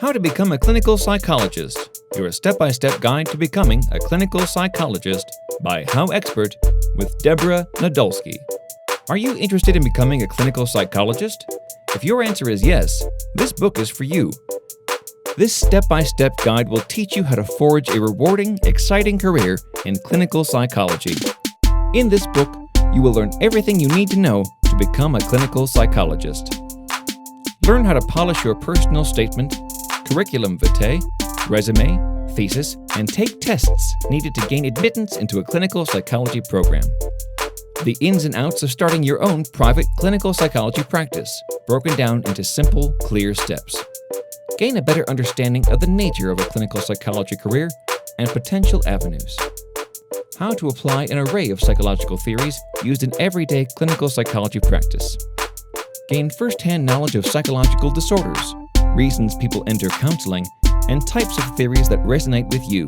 How to Become a Clinical Psychologist, your step-by-step guide to becoming a clinical psychologist by HowExpert with Deborah Nadolski. Are you interested in becoming a clinical psychologist? If your answer is yes, this book is for you. This step-by-step guide will teach you how to forge a rewarding, exciting career in clinical psychology. In this book, you will learn everything you need to know to become a clinical psychologist. Learn how to polish your personal statement, curriculum vitae, resume, thesis, and take tests needed to gain admittance into a clinical psychology program. The ins and outs of starting your own private clinical psychology practice, broken down into simple, clear steps. Gain a better understanding of the nature of a clinical psychology career and potential avenues. How to apply an array of psychological theories used in everyday clinical psychology practice. Gain first-hand knowledge of psychological disorders, reasons people enter counseling, and types of theories that resonate with you.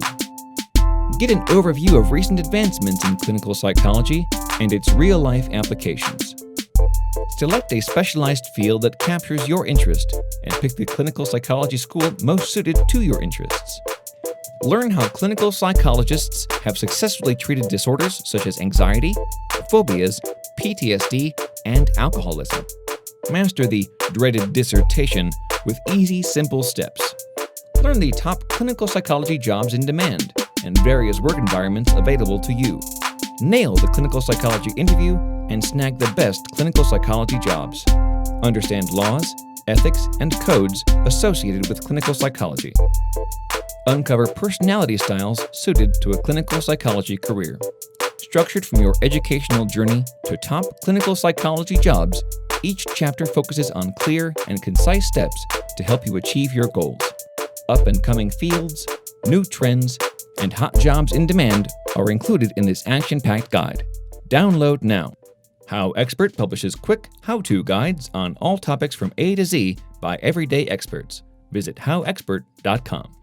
Get an overview of recent advancements in clinical psychology and its real-life applications. Select a specialized field that captures your interest and pick the clinical psychology school most suited to your interests. Learn how clinical psychologists have successfully treated disorders such as anxiety, phobias, PTSD, and alcoholism. Master the dreaded dissertation with easy, simple steps. Learn the top clinical psychology jobs in demand and various work environments available to you. Nail the clinical psychology interview and snag the best clinical psychology jobs. Understand laws, ethics, and codes associated with clinical psychology. Uncover personality styles suited to a clinical psychology career. Structured from your educational journey to top clinical psychology jobs, each chapter focuses on clear and concise steps to help you achieve your goals. Up-and-coming fields, new trends, and hot jobs in demand are included in this action-packed guide. Download now. HowExpert publishes quick how-to guides on all topics from A to Z by everyday experts. Visit HowExpert.com.